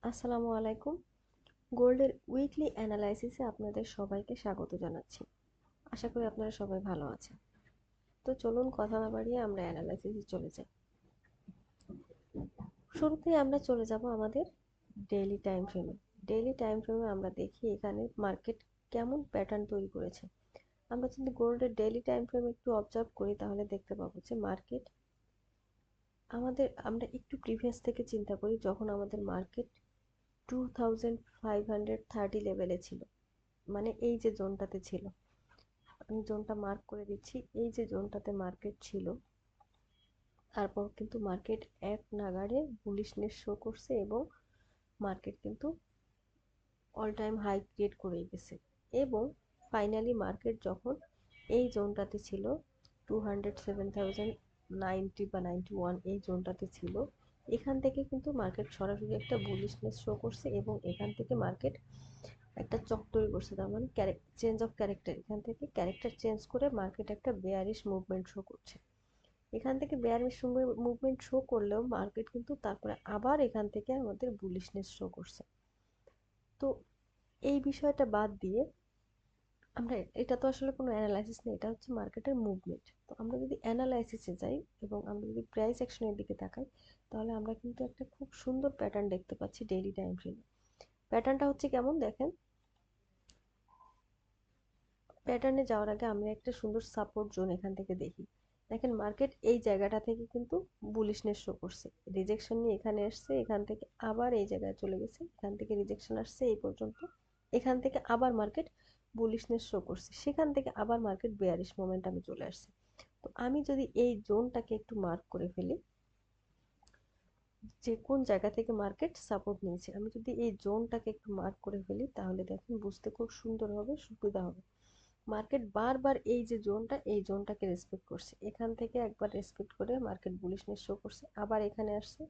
আসসালামু আলাইকুম। গোল্ডের উইকলি অ্যানালাইসিসে আপনাদের সবাইকে স্বাগত জানাচ্ছি। আশা করি আপনারা সবাই ভালো আছেন। তো চলুন কথা না বাড়িয়ে আমরা অ্যানালাইসিসে চলে যাই। শুরুতেই আমরা চলে যাব আমাদের ডেইলি টাইম ফ্রেমে। ডেইলি টাইম ফ্রেমে আমরা দেখি এখানে মার্কেট কেমন প্যাটার্ন তৈরি করেছে। আমরা যদি গোল্ডের ডেইলি টাইম ফ্রেমে একটু অবজার্ভ করি তাহলে দেখতে পাবো যে মার্কেট আমরা একটু প্রিভিয়াস থেকে চিন্তা করি, যখন আমাদের মার্কেট 2530 লেভেলে ছিল, মানে এই যে জোনটাতে ছিল, আমি জোনটা মার্ক করে দিচ্ছি, এই যে জোনটাতে মার্কেট ছিল, তারপর কিন্তু মার্কেট এক নাগাড়ে বুলিশনেস শো করছে এবং মার্কেট কিন্তু অল টাইম হাই ক্রিয়েট করে গেছে। এবং ফাইনালি মার্কেট যখন এই জোনটাতে ছিল 207,090 বা 91, এই জোনটাতে ছিল, এখান থেকে কিন্তু মার্কেট সরাসরি একটা বুলিশনেস শো করছে এবং এখান থেকে মার্কেট একটা চক তৈরি করছে, তার মানে চেঞ্জ অফ ক্যারেক্টার, এখান থেকে ক্যারেক্টার চেঞ্জ করে মার্কেট একটা বেয়ারিশ মুভমেন্ট শো করছে। এখান থেকে বেয়ারিশ মুভমেন্ট শো করলেও মার্কেট কিন্তু তারপরে আবার এখান থেকে আমাদের বুলিশনেস শো করছে। তো এই বিষয়টা বাদ দিয়ে আমরা, এটা তো আসলে কোনো অ্যানালাইসিস নেই, এটা হচ্ছে মার্কেটের মুভমেন্ট। তো আমরা যদি অ্যানালাইসিসে যাই এবং আমরা যদি প্রাইস অ্যাকশনের দিকে তাকাই, তাহলে আমরা কিন্তু একটা খুব সুন্দর প্যাটার্ন দেখতে পাচ্ছি ডেইলি টাইম ফ্রেমে। প্যাটার্নটা হচ্ছে কেমন দেখেন। প্যাটার্নে যাওয়ার আগে আমরা একটা সুন্দর সাপোর্ট জোন এখান থেকে দেখি। দেখেন মার্কেট এই জায়গাটা থেকে কিন্তু বুলিশনেস শো করছে, রিজেকশন নিয়ে এখানে আসছে, এখান থেকে আবার এই জায়গায় চলে গেছে, এখান থেকে রিজেকশন আসছে এই পর্যন্ত, এখান থেকে আবার মার্কেট বুলিশনেস শো করছে, সেখান থেকে আবার মার্কেট বেয়ারিশ মোমেন্টামে চলে আসছে। তো আমি যদি এই জোনটাকে একটু মার্ক করে ফেলি, যে কোন জায়গা থেকে মার্কেট সাপোর্ট নিয়েছে, আমি যদি এই জোনটাকে একটু মার্ক করে ফেলি তাহলে দেখেন বুঝতে খুব সুন্দর হবে, সুবিধা হবে। মার্কেট বারবার এই যে জোনটা, এই জোনটাকে রেসপেক্ট করছে, এখান থেকে একবার রেসপেক্ট করে মার্কেট বুলিশনেস শো করছে, আবার এখানে আসছে,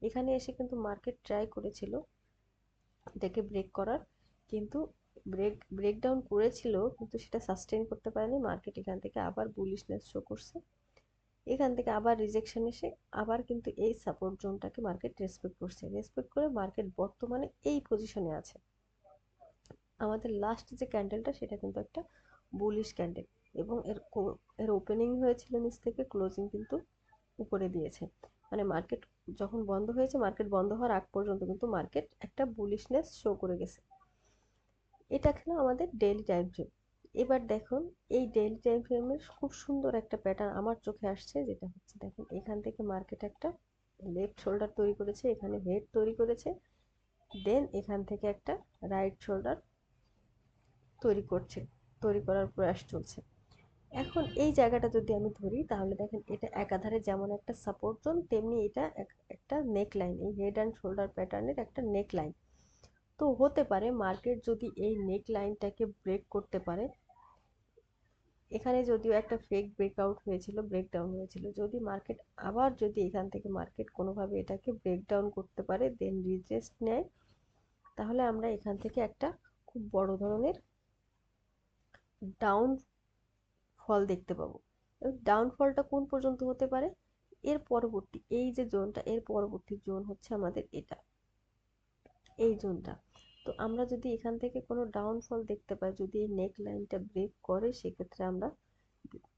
এখানে এসে কিন্তু মার্কেট ট্রাই করেছিল এটাকে ব্রেক করার, কিন্তু ব্রেকডাউন করেছিল কিন্তু সেটা সাস্টেইন করতে পারেনি। মার্কেট এখান থেকে আবার বুলিশনেস শো করছে, এখান থেকে আবার রিজেকশন এসে আবার কিন্তু এই সাপোর্ট জোনটাকে মার্কেট রেসপেক্ট করছে, রেসপেক্ট করে মার্কেট বর্তমানে এই পজিশনে আছে। আমাদের লাস্ট যে ক্যান্ডেলটা সেটা কিন্তু একটা বুলিশ ক্যান্ডেল এবং এর ওপেনিং হয়েছিল নিচ থেকে, ক্লোজিং কিন্তু উপরে দিয়েছে, মানে মার্কেট যখন বন্ধ হয়েছে, মার্কেট বন্ধ হওয়ার আগ পর্যন্ত কিন্তু মার্কেট একটা বুলিশনেস শো করে গেছে। এটা ছিল আমাদের ডেইলি টাইম ফ্রেম। এবার দেখুন এই ডেইলি টাইম ফ্রেমের খুব সুন্দর একটা প্যাটার্ন আমার চোখে আসছে, যেটা হচ্ছে দেখুন এখান থেকে মার্কেট একটা লেফট শোল্ডার তৈরি করেছে, এখানে হেড তৈরি করেছে, দেন এখান থেকে একটা রাইট শোল্ডার তৈরি করার প্রয়াস চলছে। এখন এই জায়গাটা যদি আমি ধরি তাহলে দেখেন এটা একাধারে যেমন একটা সাপোর্ট জোন, তেমনি এটা একটা নেক লাইন, এই হেড অ্যান্ড শোল্ডার প্যাটার্নের একটা নেক লাইন। তো হতে পারে মার্কেট যদি এই নেক লাইনটাকে ব্রেক করতে পারে, এখানে যদিও একটা ফেক ব্রেকআউট হয়েছিল, ব্রেকডাউন হয়েছিল, যদি মার্কেট আবার যদি এখান থেকে মার্কেট কোনোভাবে এটাকে ব্রেকডাউন করতে পারে, দেন রিটেস্ট নেয়, তাহলে আমরা এখান থেকে একটা খুব বড় ধরনের ডাউন ফল দেখতে পাবো। ডাউনফলটা কোন পর্যন্ত হতে পারে, এর পরবর্তী এই যে জোনটা, এর পরবর্তী জোন হচ্ছে আমাদের এটা, এই জোনটা। তো আমরা যদি এখান থেকে কোনো ডাউনফল দেখতে পাই, যদি এই নেক লাইনটা ব্রেক করে, সেক্ষেত্রে আমরা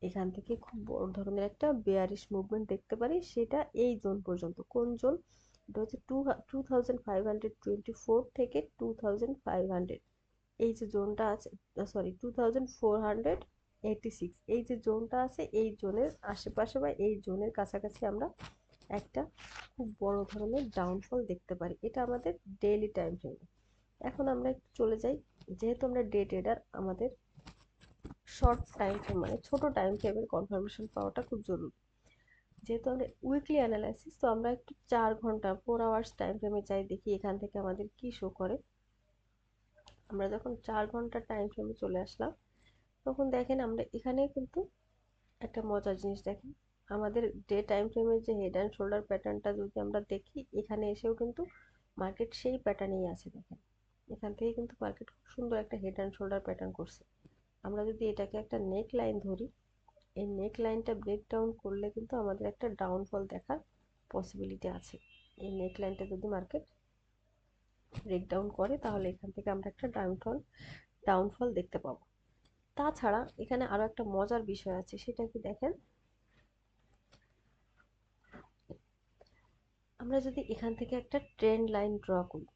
এখান থেকে খুব বড় ধরনের একটা বেয়ারিশ মুভমেন্ট দেখতে পারি, সেটা এই জোন পর্যন্ত। কোন জোন, এটা হচ্ছে 2524 থেকে 2500, এই যে জোনটা আছে, সরি 2486, এই যে জোনটা আছে, এই জোনের আশেপাশে বা এই জোনের কাছাকাছি আমরা একটা খুব বড় ধরনের ডাউনফল দেখতে পারি। এটা আমাদের ডেইলি টাইম ফ্রেম। এখন আমরা একটু চলে যাই, যেহেতু আমরা ডে ট্রেডার, আমাদের শর্ট টাইম ফ্রেম মানে ছোট টাইম ফ্রেমের কনফার্মেশন পাওয়াটা খুব জরুরি। যেহেতু আমরা উইকলি অ্যানালাইসিস, তো আমরা একটু 4 ঘন্টা 4 আওয়ার্স টাইম ফ্রেমে যাই, দেখি এখান থেকে আমাদের কি শো করে। আমরা যখন 4 ঘন্টা টাইম ফ্রেমে চলে আসলাম, তখন দেখেন আমরা এখানে কিন্তু একটা মজার জিনিস দেখেন, আমাদের ডে টাইম ফ্রেমের যে হেড অ্যান্ড শোল্ডার প্যাটার্নটা যদি আমরা দেখি, এখানে এসেও কিন্তু মার্কেট সেই প্যাটার্নেই আছে। দেখেন এখান থেকে কিন্তু মার্কেট খুব সুন্দর একটা হেড অ্যান্ড শোল্ডার প্যাটার্ন করছে। আমরা যদি এটাকে একটা নেক লাইন ধরি, এই নেক লাইনটা ব্রেক ডাউন করলে কিন্তু আমাদের একটা ডাউনফল দেখার পসিবিলিটি আছে। এই নেক লাইনটা যদি মার্কেট ব্রেকডাউন করে তাহলে এখান থেকে আমরা একটা ডাউনফল দেখতে পাবো। তাছাড়া এখানে আরো একটা মজার বিষয় আছে, সেটা কি দেখেন, আমরা যদি এখান থেকে একটা ট্রেন্ড লাইন ড্র করি,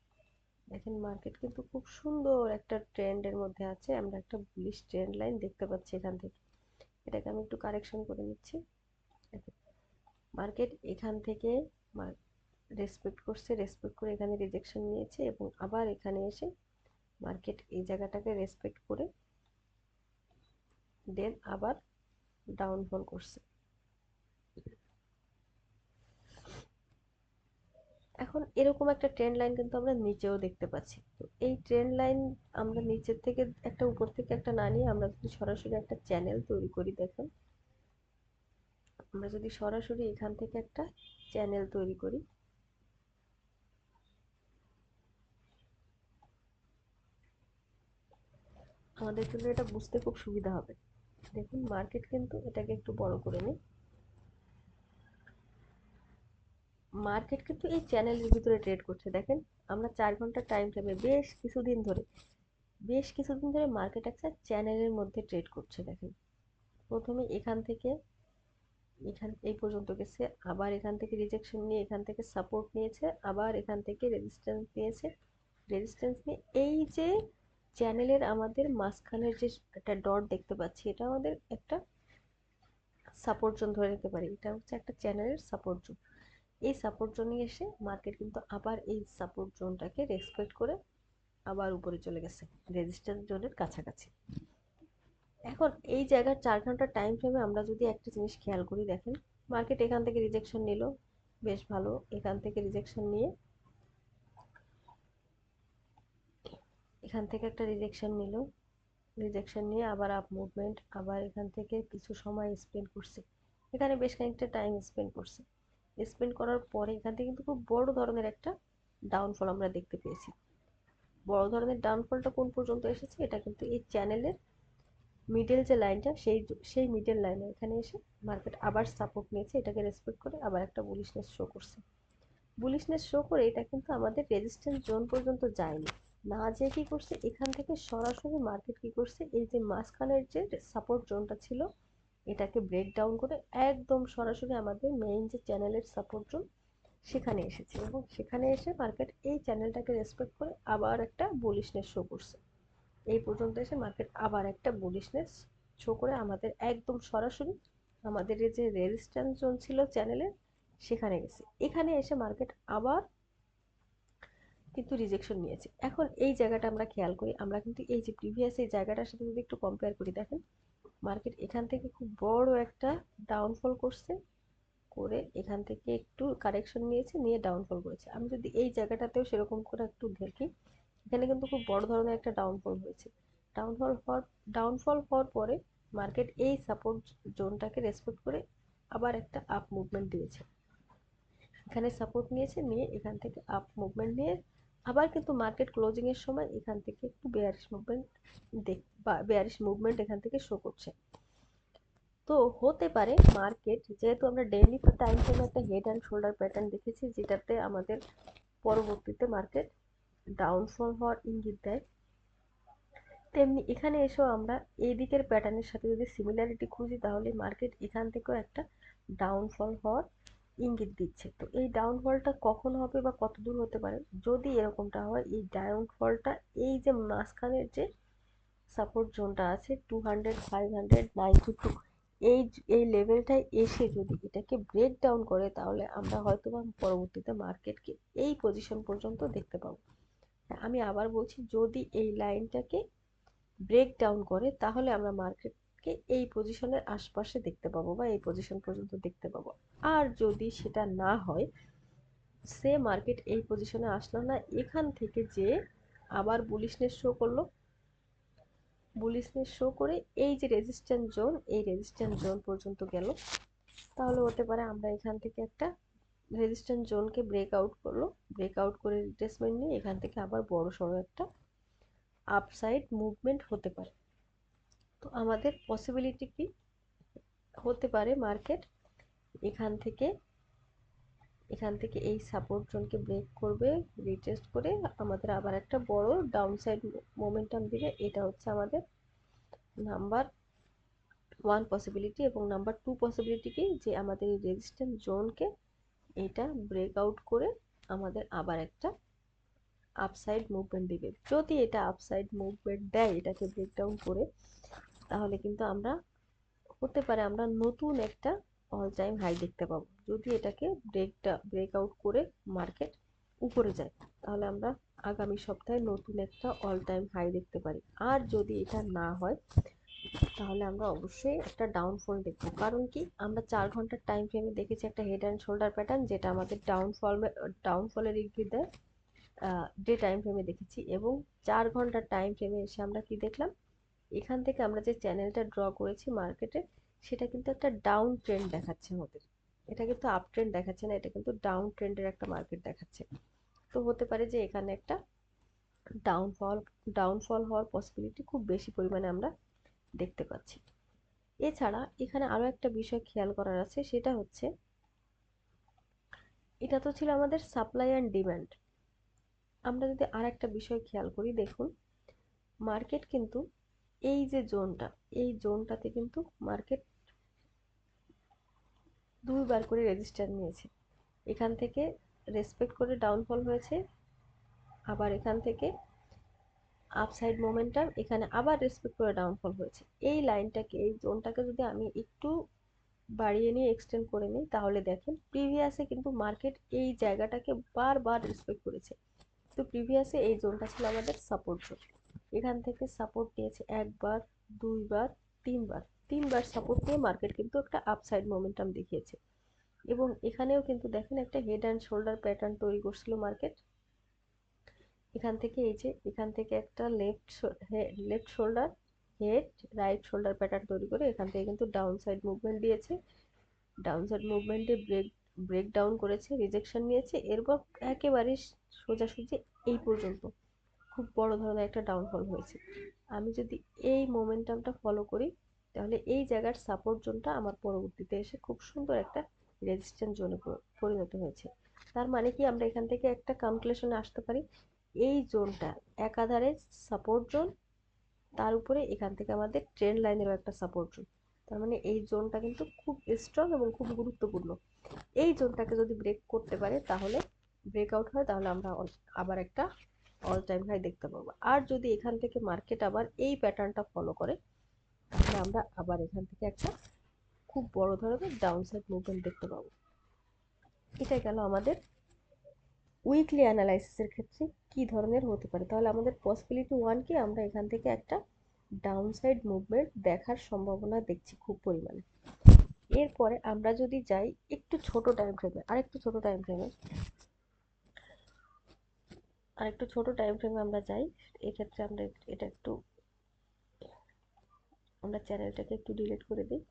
দেখেন মার্কেট কিন্তু খুব সুন্দর একটা ট্রেন্ডের মধ্যে আছে, আমরা একটা বুলিশ ট্রেন্ড লাইন দেখতে পাচ্ছি এখান থেকে। এটাকে আমি একটু কারেকশন করে নিচ্ছি। মার্কেট এখান থেকে রেসপেক্ট করছে, রেসপেক্ট করে এখানে রিজেকশন নিয়েছে এবং আবার এখানে এসে মার্কেট এই জায়গাটাকে রেসপেক্ট করে দেন আবার ডাউনফল করছে। এখন এরকম একটা ট্রেন্ড লাইন কিন্তু আমরা নিচেও দেখতে পাচ্ছি। তো এই ট্রেন্ড লাইন আমরা নিচের থেকে একটা, উপর থেকে একটা না নিয়ে আমরা যদি সরাসরি একটা চ্যানেল তৈরি করি, দেখেন আমরা যদি সরাসরি এখান থেকে একটা চ্যানেল তৈরি করি, আমাদের জন্য এটা বুঝতে খুব সুবিধা হবে। দেখুন মার্কেট কিন্তু, এটাকে একটু বড় করে নিই, মার্কেট কিন্তু এই চ্যানেলের ভিতরে ট্রেড করছে। দেখেন আমরা 4 ঘন্টা টাইম ফ্রেমে বেশ কিছুদিন ধরে মার্কেট একটা চ্যানেলের মধ্যে ট্রেড করছে। দেখেন প্রথমে এখান থেকে এই পর্যন্ত গেছে, আবার এখান থেকে রিজেকশন নিয়ে এখান থেকে সাপোর্ট নিয়েছে, আবার এখান থেকে রেজিস্ট্যান্স নিয়েছে, রেজিস্ট্যান্স নিয়ে এই যে চ্যানেলের আমাদের মাঝখানের যে একটা ডট দেখতে পাচ্ছি, এটা আমাদের একটা সাপোর্ট জোন ধরে নিতে পারি, এটা হচ্ছে একটা চ্যানেলের সাপোর্ট জোন। এই সাপোর্ট জোনে এসে মার্কেট কিন্তু আবার এই সাপোর্ট জোনটাকে রেসপেক্ট করে আবার উপরে চলে গেছে রেজিস্ট্যান্স জোনের কাছাকাছি। এখন এই জায়গার 4 ঘন্টা টাইম ফ্রেমে আমরা যদি একটা জিনিস খেয়াল করি, দেখেন মার্কেট এখান থেকে রিজেকশন নিল, বেশ ভালো, এখান থেকে রিজেকশন নিয়ে এখান থেকে একটা রিজেকশন নিয়ে আবার আপ মুভমেন্ট, আবার এখান থেকে কিছু সময় স্পেন্ড করছে, এখানে বেশ খানিকটা টাইম স্পেন্ড করার পরে এখান থেকে কিন্তু খুব বড় ধরনের একটা ডাউনফল আমরা দেখতে পেয়েছি। বড় ধরনের ডাউনফলটা কোন পর্যন্ত এসেছে, এটা কিন্তু এই চ্যানেলের মিডল যে লাইনটা, সেই মিডল লাইনে এখানে এসে মার্কেট আবার সাপোর্ট নিয়েছে, এটাকে রেসপেক্ট করে আবার একটা বুলিশনেস শো করছে। বুলিশনেস শো করে এটা কিন্তু আমাদের রেজিস্ট্যান্স জোন পর্যন্ত যায়নি, না যেয়ে কি করছে, এখান থেকে সরাসরি মার্কেট কি করছে, এই যে মাঝখানের যে সাপোর্ট জোনটা ছিল এটাকে ব্রেক ডাউন করে একদম সরাসরি আমাদের মেইন যে চ্যানেলের সাপোর্ট জোন সেখানে এসেছে, এবং সেখানে এসে মার্কেট এই চ্যানেলটাকে রেসপেক্ট করে আবার একটা বুলিশনেস শো করছে। এই পর্যন্ত এসে মার্কেট আবার একটা বুলিশনেস শো করে আমাদের একদম সরাসরি আমাদের এই যে রেজিস্ট্যান্স জোন ছিল চ্যানেলের সেখানে গেছে। এখানে এসে মার্কেট আবার কিন্তু রিজেকশন নিয়েছে। এখন এই জায়গাটা আমরা খেয়াল করি, আমরা কিন্তু এই যে প্রিভিয়াস এই জায়গাটার সাথে যদি একটু কম্পেয়ার করি, দেখেন মার্কেট এখান থেকে খুব বড় একটা ডাউনফল করছে, করে এখান থেকে একটু কারেকশন নিয়েছে, নিয়ে ডাউনফল করেছে। আমি যদি এই জায়গাটাতেও সেরকম করে একটু দেখি, এখানে কিন্তু খুব বড় ধরনের একটা ডাউনফল হয়েছে। ডাউনফল হওয়ার ডাউনফল হওয়ার পরে মার্কেট এই সাপোর্ট জোনটাকে রেসপেক্ট করে আবার একটা আপ মুভমেন্ট দিয়েছে, এখানে সাপোর্ট নিয়েছে, নিয়ে এখান থেকে আপ মুভমেন্ট নিয়ে আবার কিন্তু মার্কেট ক্লোজিং এর সময় এখান থেকে একটু বেয়ারিশ মুভমেন্ট এখান থেকে শো করছে। তো হতে পারে মার্কেট, যেহেতু আমরা ডেইলি টাইম ফ্রেমে একটা হেড অ্যান্ড শোল্ডার প্যাটার্ন দেখেছি যেটাতে আমাদের পরবর্তীতে মার্কেট ডাউনফল হওয়ার ইঙ্গিত দেয়, তেমনি এখানে এসেও আমরা এই দিকের প্যাটার্নের সাথে যদি সিমিলারিটি খুঁজি তাহলে মার্কেট এখান থেকেও একটা ডাউনফল হওয়ার ইঙ্গিত দিচ্ছে। তো এই ডাউনফলটা কখন হবে বা কত দূর হতে পারে, যদি এরকমটা হয়, এই ডাউনফলটা এই যে মাঝখানের যে সাপোর্ট জোনটা আছে 200, 592, এই এই লেভেলটায় এসে যদি এটাকে ব্রেক ডাউন করে তাহলে আমরা হয়তো বা পরবর্তীতে মার্কেটকে এই পজিশন পর্যন্ত দেখতে পাবো। আমি আবার বলছি, যদি এই লাইনটাকে ব্রেক ডাউন করে তাহলে আমরা মার্কেটকে এই পজিশনের আশপাশে দেখতে পাবো বা এই পজিশন পর্যন্ত দেখতে পাবো। আর যদি সেটা না হয়, সে মার্কেট এই পজিশনে আসলো না, এখান থেকে যে আবার বুলিশনেস শো করে এই যে রেজিস্ট্যান্স জোন, এই রেজিস্ট্যান্স জোন পর্যন্ত গেল, তাহলে হতে পারে আমরা এখান থেকে একটা রেজিস্ট্যান্স জোনকে ব্রেকআউট করে রিট্রেসমেন্ট নিয়ে এখান থেকে আবার বড় সড়ো একটা আপসাইড মুভমেন্ট হতে পারে। তো আমাদের পসিবিলিটি কি হতে পারে, মার্কেট এখান থেকে এখান থেকে এই সাপোর্ট জোনকে ব্রেক করবে, রিটেস্ট করে আমাদের আবার একটা বড় ডাউনসাইড মোমেন্টাম দিবে। এটা হচ্ছে আমাদের নাম্বার 1 পসিবিলিটি। এবং নাম্বার 2 পসিবিলিটি কি, যে আমাদের এই রেজিস্ট্যান্স জোনকে এটা ব্রেকআউট করে আমাদের আবার একটা আপসাইড মুভমেন্ট দিবে। যদি এটা আপসাইড মুভমেন্ট দেয় এটাকে ব্রেকডাউন করে, তাহলে কিন্তু আমরা হতে পারে আমরা নতুন একটা অল টাইম হাই দেখতে পাবো। যদি এটাকে ব্রেকআউট করে মার্কেট উপরে যায়, তাহলে আমরা আগামী সপ্তাহে নতুন একটা অল টাইম হাই দেখতে পারি। আর যদি এটা না হয়, তাহলে আমরা অবশ্যই একটা ডাউনফল দেখবো। কারণ কি, আমরা 4 ঘন্টার টাইম ফ্রেমে দেখেছি একটা হেড অ্যান্ড শোল্ডার প্যাটার্ন, যেটা আমাদের ডাউনফলের ইঙ্গিত দেয়। ডে টাইম ফ্রেমে দেখেছি, এবং 4 ঘন্টার টাইম ফ্রেমে এসে আমরা কি দেখলাম, এখান থেকে আমরা যে চ্যানেলটা ড্র করেছি মার্কেটে, সেটা কিন্তু একটা ডাউন ট্রেন্ড দেখাচ্ছে আমাদের। এটা কিন্তু আপ ট্রেন্ড দেখাচ্ছে না, এটা কিন্তু ডাউন ট্রেন্ডের একটা মার্কেট দেখাচ্ছে। তো হতে পারে যে এখানে একটা ডাউনফল ডাউনফল হওয়ার পসিবিলিটি খুব বেশি পরিমাণে আমরা দেখতে পাচ্ছি। এছাড়া এখানে আরো একটা বিষয় খেয়াল করার আছে, সেটা হচ্ছে এটা তো ছিল আমাদের সাপ্লাই অ্যান্ড ডিমান্ড। আমরা যদি আর একটা বিষয় খেয়াল করি, দেখুন মার্কেট কিন্তু এই যে জোনটা, এই জোনটাতে কিন্তু মার্কেট দুইবার করে রেজিস্ট্যান্স নিয়েছে। এখান থেকে রেসপেক্ট করে ডাউনফল হয়েছে, আবার এখান থেকে আপসাইড মোমেন্টাম, এখানে আবার রেসপেক্ট করে ডাউনফল হয়েছে। এই লাইনটাকে, এই জোনটাকে যদি আমি একটু বাড়িয়ে নিয়ে এক্সটেন্ড করে নিই, তাহলে দেখেন প্রিভিয়াসে কিন্তু মার্কেট এই জায়গাটাকে বারবার রেসপেক্ট করেছে। তো প্রিভিয়াসে এই জোনটা ছিল আমাদের সাপোর্ট জোন। এখান থেকে সাপোর্ট নিয়েছে একবার, দুইবার, তিনবার। তিনবার সাপোর্ট নিয়ে মার্কেট কিন্তু একটা আপসাইড মোমেন্টাম দেখিয়েছে। এবং এখানেও কিন্তু দেখেন একটা হেড অ্যান্ড শোল্ডার প্যাটার্ন তৈরি করছিল মার্কেট। এখান থেকে এই যে এখান থেকে একটা left shoulder, head, right shoulder pattern তৈরি করে এখান থেকে কিন্তু ডাউন সাইড মুভমেন্ট দিয়েছে। ডাউন সাইড মুভমেন্টে ব্রেক ডাউন করেছে, রিজেকশন নিয়েছে, এরপর একেবারে সোজাসুজি এই পর্যন্ত খুব বড় ধরনের একটা ডাউনফল হয়েছে। আমি যদি এই মোমেন্টামটা ফলো করি, তাহলে এই জায়গার সাপোর্ট জোনটা আমার পরবর্তীতে এসে খুব সুন্দর একটা রেজিস্ট্যান্স জোনে পরিণত হয়েছে। তার মানে কি, আমরা এখান থেকে একটা কনক্লুশনে আসতে পারি, এই জোনটা একাধারে সাপোর্ট জোন, তার উপরে এখান থেকে আমাদের ট্রেন্ড লাইনেরও একটা সাপোর্ট জোন। তার মানে এই জোনটা কিন্তু খুব স্ট্রং এবং খুব গুরুত্বপূর্ণ। এই জোনটাকে যদি ব্রেক করতে পারে, তাহলে ব্রেকআউট হয়, তাহলে আমরা আবার একটা অল টাইম হাই দেখতে পাবো। আর যদি এখান থেকে মার্কেট আবার এই প্যাটার্নটা ফলো করে, তাহলে আমরা আবার এখান থেকে একটা খুব বড় ধরনের ডাউনসাইড মুভমেন্ট দেখতে পাবো। এটা গেল আমাদের উইকলি অ্যানালাইসিসের ক্ষেত্রে কি ধরনের হতে পারে। তাহলে আমাদের পসিবিলিটি 1 কি, আমরা এখান থেকে একটা ডাউনসাইড মুভমেন্ট দেখার সম্ভাবনা দেখছি খুব পরিমাণে। এরপরে আমরা যদি যাই একটু ছোট টাইম ফ্রেমে, আরেকটু ছোট টাইম ফ্রেমে আমরা যাই। এক্ষেত্রে আমরা এটা একটু, আমরা চ্যানেলটাকে একটু ডিলিট করে দিই,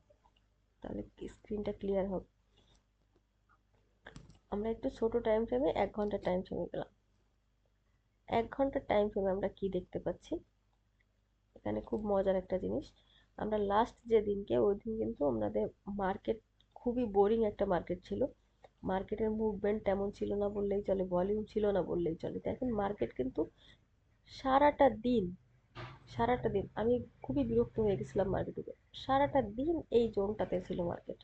তাহলে স্ক্রিনটা ক্লিয়ার হবে। আমরা একটু ছোট টাইম ফ্রেমে 1 ঘন্টার টাইম ফ্রেমে গেলাম। 1 ঘন্টার টাইম ফ্রেমে আমরা কি দেখতে পাচ্ছি, এখানে খুব মজার একটা জিনিস। আমরা লাস্ট যে দিনকে, ওই দিন কিন্তু আমাদের মার্কেট খুবই বোরিং একটা মার্কেট ছিল। মার্কেটের মুভমেন্ট তেমন ছিল না বললেই চলে, ভলিউম ছিল না বললেই চলে। দেখেন মার্কেট কিন্তু সারাটা দিন, আমি খুবই বিরক্ত হয়ে গেছিলাম মার্কেটে। সারাটা দিন এই জোনটাতে ছিল মার্কেট,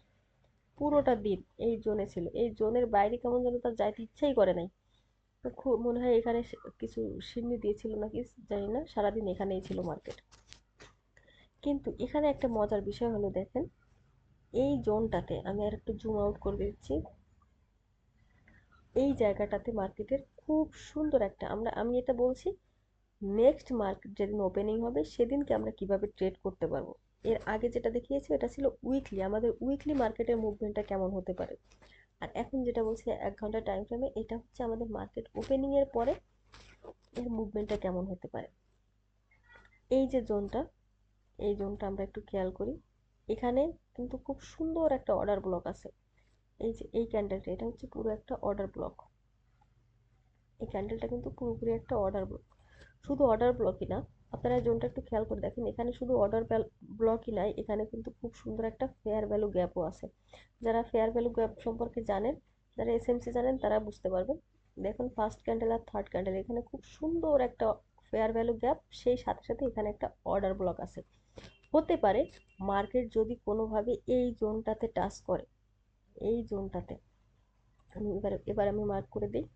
পুরোটা দিন এই জোনে ছিল। এই জোনের বাইরে কেমন যেন তার যাইতে ইচ্ছাই করে নাই। তো খুব মনে হয় এখানে কিছু সিন্নি দিয়েছিল নাকি জানি না, সারাদিন এখানেই ছিল মার্কেট। কিন্তু এখানে একটা মজার বিষয় হলো, দেখেন এই জোনটাতে আমি আর একটু জুম আউট করে দিচ্ছি। এই জায়গাটাতে মার্কেটের খুব সুন্দর একটা, আমি এটা বলছি, নেক্সট মার্কেট যেদিন ওপেনিং হবে সেদিনকে আমরা কিভাবে ট্রেড করতে পারবো। এর আগে যেটা দেখিয়েছি এটা ছিল উইকলি, আমাদের উইকলি মার্কেটের মুভমেন্টটা কেমন হতে পারে। আর এখন যেটা বলছি 1 ঘন্টা টাইম ফ্রেমে, এটা হচ্ছে আমাদের মার্কেট ওপেনিং এর পরে এর মুভমেন্টটা কেমন হতে পারে। এই যে জোনটা, এই জোনটা আমরা একটু খেয়াল করি। এখানে কিন্তু খুব সুন্দর একটা অর্ডার ব্লক আছে। এই যে এই ক্যান্ডেলটা, এটা হচ্ছে পুরো একটা অর্ডার ব্লক। এই ক্যান্ডেলটা কিন্তু পুরোপুরি একটা অর্ডার ব্লক। শুধু অর্ডার ব্লকই না, আপনারা জোনটা একটু খেয়াল করে দেখেন, এখানে শুধু অর্ডার ব্লকই নাই, এখানে কিন্তু খুব সুন্দর একটা ফেয়ার ভ্যালু গ্যাপও আছে। যারা ফেয়ার ভ্যালু গ্যাপ সম্পর্কে জানেন, যারা এসএমসি জানেন তারা বুঝতে পারবেন। দেখুন ফার্স্ট ক্যান্ডেল আর থার্ড ক্যান্ডেল এখানে খুব সুন্দর একটা ফেয়ার ভ্যালু গ্যাপ, সেই সাথে সাথে এখানে একটা অর্ডার ব্লক আছে। হতে পারে মার্কেট যদি কোনোভাবে এই জোনটাতে টাচ করে, এই জোনটাতে আমি এবার আমি মার্ক করে দিই,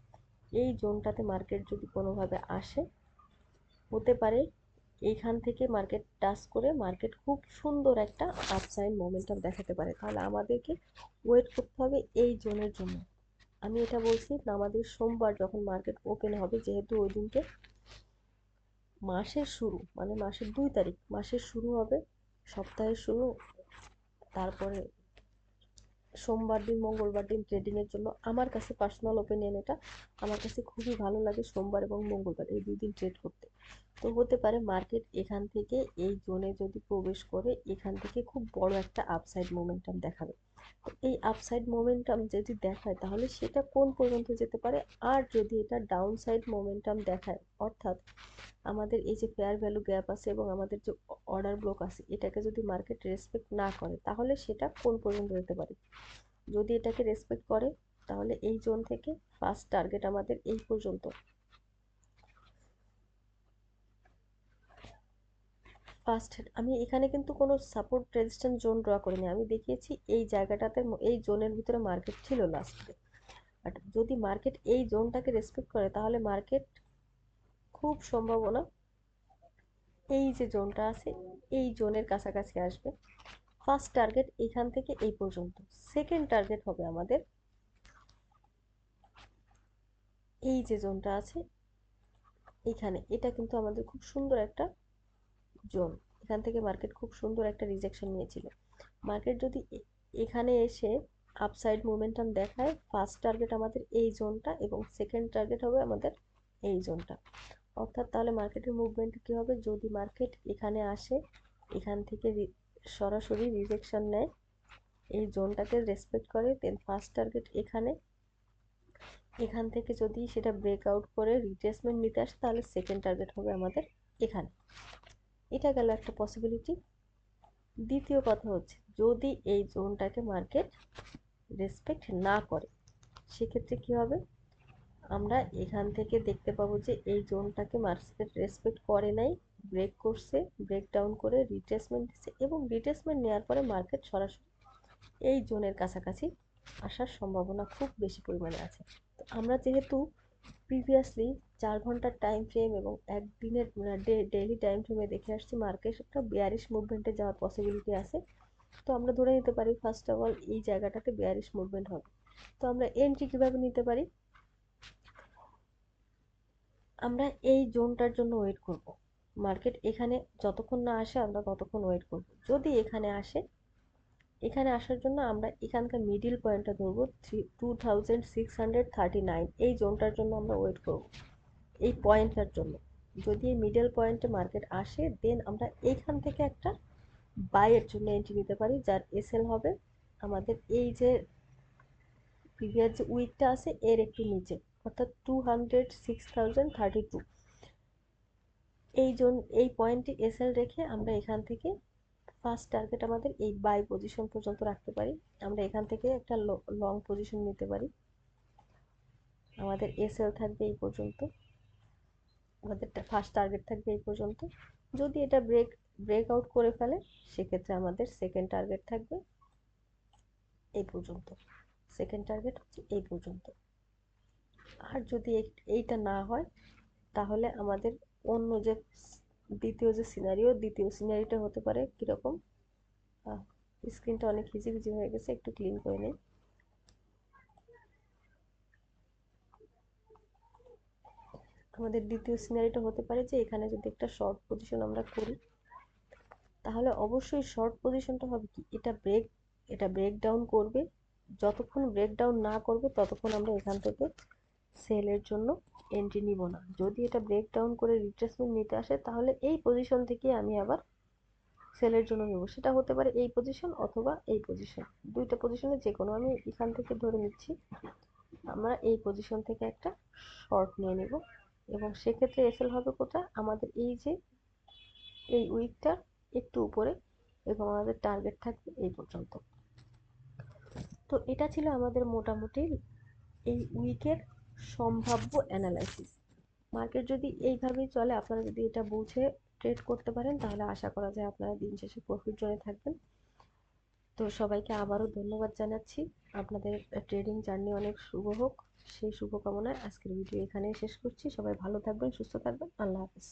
এই জোনটাতে মার্কেট যদি কোনোভাবে আসে, হতে পারে এইখান থেকে মার্কেট টাচ করে মার্কেট খুব সুন্দর একটা আপসাইড মোমেন্টাম দেখাতে পারে। তাহলে আমাদেরকে ওয়েট করতে হবে এই জোনের জন্য। আমি এটা বলছি আমাদের সোমবার যখন মার্কেট ওপেন হবে, যেহেতু ওই দিনকে মাসের শুরু, মানে মাসের 2 তারিখ, মাসের শুরু হবে, সপ্তাহের শুরু, তারপরে সোমবার দিন মঙ্গলবার দিন ট্রেডিংয়ের জন্য আমার কাছে পার্সোনাল ওপিনিয়ন এটা, আমার কাছে খুবই ভালো লাগে সোমবার এবং মঙ্গলবার এই 2 দিন ট্রেড করতে। তো হতে পারে মার্কেট এখান থেকে এই জোনে যদি প্রবেশ করে এখান থেকে খুব বড় একটা আপসাইড মোমেন্টাম দেখাবে। তো এই আপসাইড মোমেন্টাম যদি দেখায় তাহলে সেটা কোন পর্যন্ত যেতে পারে, আর যদি এটা ডাউন সাইড মোমেন্টাম দেখায়, অর্থাৎ আমাদের এই যে ফেয়ার ভ্যালু গ্যাপ আছে এবং আমাদের যে অর্ডার ব্লক আছে এটাকে যদি মার্কেট রেসপেক্ট না করে তাহলে সেটা কোন পর্যন্ত যেতে পারে। যদি এটাকে রেসপেক্ট করে তাহলে এই জোন থেকে ফার্স্ট টার্গেট আমাদের এই পর্যন্ত। ফার্স্ট আমি এখানে কিন্তু কোনো সাপোর্ট রেজিস্ট্যান্স জোন ড্র করিনি, আমি দেখিয়েছি এই জায়গাটাতে, এই জোনের ভিতরে মার্কেট ছিল লাস্টে। বাট যদি মার্কেট এই জোনটাকে রেসপেক্ট করে তাহলে মার্কেট খুব সম্ভাবনা এই যে জোনটা আছে এই জোনের কাছাকাছি আসবে। ফার্স্ট টার্গেট এখান থেকে এই পর্যন্ত, সেকেন্ড টার্গেট হবে আমাদের এই যে জোনটা আছে এখানে। এটা কিন্তু আমাদের খুব সুন্দর একটা জোন, এখান থেকে মার্কেট খুব সুন্দর একটা রিজেকশন নিয়েছিল। মার্কেট যদি এখানে এসে আপসাইড মোমেন্টাম দেখায়, ফার্স্ট টার্গেট আমাদের এই জোনটা এবং সেকেন্ড টার্গেট হবে আমাদের এই জোনটা। অর্থাৎ তাহলে মার্কেটের মুভমেন্ট কী হবে, যদি মার্কেট এখানে আসে, এখান থেকে সরাসরি রিজেকশন নেয়, এই জোনটাকে রেসপেক্ট করে, দেন ফার্স্ট টার্গেট এখানে, এখান থেকে যদি সেটা ব্রেকআউট করে রিট্রেসমেন্ট নিতে আসে তাহলে সেকেন্ড টার্গেট হবে আমাদের এখানে। এটা গেল একটা পসিবিলিটি। দ্বিতীয় কথা হচ্ছে যদি এই জোনটাকে মার্কেট রেসপেক্ট না করে সেক্ষেত্রে কি হবে, আমরা এখান থেকে দেখতে পাবো যে এই জোনটাকে মার্কেট রেসপেক্ট করে নাই, ব্রেক করছে, ব্রেকডাউন করে রিট্রেসমেন্ট দিচ্ছে এবং রিট্রেসমেন্ট নেওয়ার পরে মার্কেট সরাসরি এই জোনের কাছাকাছি আসার সম্ভাবনা খুব বেশি পরিমাণে আছে। তো আমরা যেহেতু প্রিভিয়াসলি 4 ঘন্টার টাইম ফ্রেম এবং একদিনের ডেইলি টাইম ফ্রেমে দেখে আসছি মার্কেট একটা বেয়ারিশ মুভমেন্টে যাওয়ার পসিবিলিটি আছে, তো আমরা ধরে নিতে পারি ফার্স্ট অফ অল এই জায়গাটাতে বেয়ারিশ মুভমেন্ট হবে। তো আমরা এন্ট্রি কীভাবে নিতে পারি, আমরা এই জোনটার জন্য ওয়েট করব, মার্কেট এখানে যতক্ষণ না আসে আমরা ততক্ষণ ওয়েট করব। যদি এখানে আসে, এখানে আসার জন্য আমরা এখানকার মিডিল পয়েন্টটা ধরবো 2639, এই জোনটার জন্য আমরা ওয়েট করব, এই পয়েন্টটার জন্য। যদি এই মিডল পয়েন্টে মার্কেট আসে দেন আমরা এইখান থেকে একটা বাইয়ের জন্য এন্ট্রি নিতে পারি, যার এসএল হবে আমাদের এই যে প্রিভিয়াস যে উইকটা আছে এর একটু নিচে, অর্থাৎ 206,032। এই জোন এই পয়েন্টে এসএল রেখে আমরা এখান থেকে ফার্স্ট টার্গেট আমাদের এই বাই পজিশন পর্যন্ত রাখতে পারি। আমরা এখান থেকে একটা লং পজিশন নিতে পারি, আমাদের এসএল থাকবে এই পর্যন্ত, আমাদের ফার্স্ট টার্গেট থাকবে এই পর্যন্ত। যদি এটা ব্রেকআউট করে ফেলে সেক্ষেত্রে আমাদের সেকেন্ড টার্গেট থাকবে এই পর্যন্ত, সেকেন্ড টার্গেট হচ্ছে এই পর্যন্ত। আর যদি এইটা না হয় তাহলে আমাদের অন্য যে দ্বিতীয় সিনারিটা হতে পারে কীরকম, স্ক্রিনটা অনেক হিজিবিজি হয়ে গেছে, একটু ক্লিন করে নিই। আমাদের দ্বিতীয় সিনারিটা হতে পারে যে এখানে যদি একটা শর্ট পজিশন আমরা করি তাহলে অবশ্যই শর্ট পজিশনটা হবে কি, এটা ব্রেকডাউন করবে, যতক্ষণ ব্রেকডাউন না করবে ততক্ষণ আমরা এখান থেকে সেলের জন্য এন্ট্রি নিব না। যদি এটা ব্রেকডাউন করে রিট্রেসমেন্ট নিতে আসে তাহলে এই পজিশন থেকে আমি আবার সেলের জন্য নেব, সেটা হতে পারে এই পজিশন অথবা এই পজিশন, দুইটা পজিশনে যে কোনো, আমি এখান থেকে ধরে নিচ্ছি আমরা এই পজিশন থেকে একটা শর্ট নিয়ে নেব এবং সেক্ষেত্রে এসএল হবে কোথায়, আমাদের এই যে এই উইকটা একটু উপরে এবং আমাদের টার্গেট থাকবে এই পর্যন্ত। তো এটা ছিল আমাদের মোটামুটি এই উইকের সম্ভাব্য অ্যানালাইসিস। মার্কেট যদি এইভাবেই চলে, আপনারা যদি এটা বুঝে ট্রেড করতে পারেন, তাহলে আশা করা যায় আপনারা দিন শেষে প্রফিট জোনে থাকবেন। তো সবাইকে আবারও ধন্যবাদ জানাচ্ছি। আপনাদের ট্রেডিং জার্নি অনেক শুভ হোক, সেই শুভকামনায় আজকের ভিডিও এখানেই শেষ করছি। সবাই ভালো থাকবেন, সুস্থ থাকবেন। আল্লাহ হাফেজ।